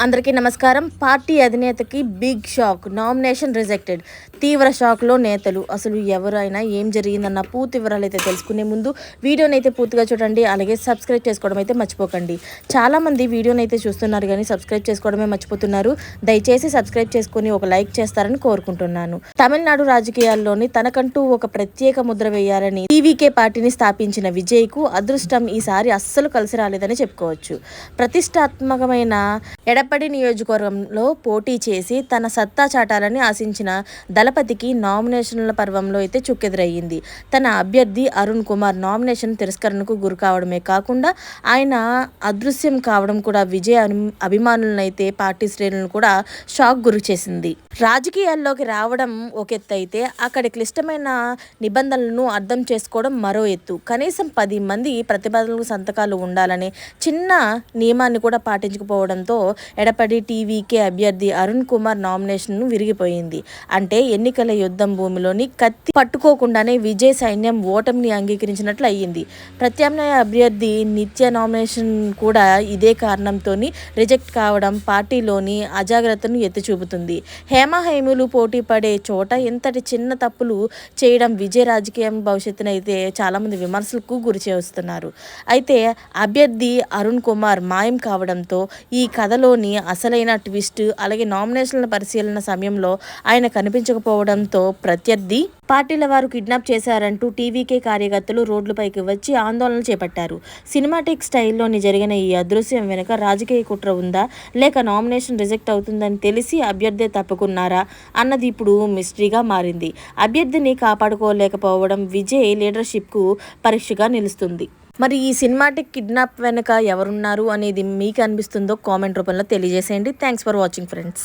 అందరికీ నమస్కారం. పార్టీ అధినేతకి బిగ్ షాక్. Nomination rejected. తీవ్ర షాక్లో నేతలు. అసలు ఎవరైనా ఏం జరిగిందన్న పూర్తి వివరాలు అయితే తెలుసుకునే ముందు వీడియోని అయితే పూర్తిగా చూడండి. అలాగే సబ్స్క్రైబ్ చేసుకోవడం అయితే మర్చిపోకండి. చాలామంది వీడియోని అయితే చూస్తున్నారు కానీ సబ్స్క్రైబ్ చేసుకోవడమే మర్చిపోతున్నారు. దయచేసి సబ్స్క్రైబ్ చేసుకుని ఒక లైక్ చేస్తారని కోరుకుంటున్నాను. తమిళనాడు రాజకీయాల్లోని తనకంటూ ఒక ప్రత్యేక ముద్ర వేయాలని టీవీకే పార్టీని స్థాపించిన విజయ్కు అదృష్టం ఈసారి అస్సలు కలిసి రాలేదని చెప్పుకోవచ్చు. ప్రతిష్టాత్మకమైన ఎడపడి నియోజకవర్గంలో పోటీ చేసి తన సత్తా చాటాలని ఆశించిన దళపతికి నామినేషన్ల పర్వంలో అయితే చుక్కెదురయ్యింది. తన అభ్యర్థి అరుణ్ కుమార్ నామినేషన్ తిరస్కరణకు గురి కావడమే కాకుండా ఆయన అదృశ్యం కావడం కూడా విజయ్ అభిమానులనైతే పార్టీ శ్రేణులను కూడా షాక్ గురి చేసింది. రాజకీయాల్లోకి రావడం ఒక ఎత్తు అయితే అక్కడి క్లిష్టమైన నిబంధనలను అర్థం చేసుకోవడం మరో ఎత్తు. కనీసం 10 మంది ప్రతిపాదనలకు సంతకాలు ఉండాలనే చిన్న నియమాన్ని కూడా పాటించకపోవడంతో ఎడపడి టీవీకే అభ్యర్థి అరుణ్ కుమార్ నామినేషన్ విరిగిపోయింది. అంటే ఎన్నికల యుద్ధం భూమిలోని కత్తి పట్టుకోకుండానే విజయ్ సైన్యం ఓటమిని అంగీకరించినట్లు అయ్యింది. ప్రత్యామ్నాయ అభ్యర్థి నిత్య నామినేషన్ కూడా ఇదే కారణంతో రిజెక్ట్ కావడం పార్టీలోని అజాగ్రత్తను ఎత్తి చూపుతుంది. హేమహేములు పోటీ పడే చోట ఇంతటి చిన్న తప్పులు చేయడం విజయ్ రాజకీయ భవిష్యత్తును అయితే చాలామంది విమర్శలకు గురి చేస్తున్నారు. అయితే అభ్యర్థి అరుణ్ కుమార్ మాయం కావడంతో ఈ కథలోని అసలైన ట్విస్ట్, అలాగే నామినేషన్ల పరిశీలన సమయంలో ఆయన కనిపించకపోవడంతో ప్రత్యర్థి పార్టీల వారు కిడ్నాప్ చేశారంటూ టీవీకే కార్యకర్తలు రోడ్లపైకి వచ్చి ఆందోళనలు చేపట్టారు. సినిమాటిక్ స్టైల్లోని జరిగిన ఈ అదృశ్యం వెనుక రాజకీయ కుట్ర ఉందా, లేక నామినేషన్ రిజెక్ట్ అవుతుందని తెలిసి అభ్యర్థి తప్పుకున్నారా అన్నది ఇప్పుడు మిస్టరీగా మారింది. అభ్యర్థిని కాపాడుకోలేకపోవడం విజయ్ లీడర్షిప్కు పరీక్షగా నిలుస్తుంది. మరి ఈ సినిమాటిక్ కిడ్నాప్ వెనుక ఎవరున్నారు అనేది మీకు అనిపిస్తుందో కామెంట్ రూపంలో తెలియజేసేయండి. Thanks for watching friends.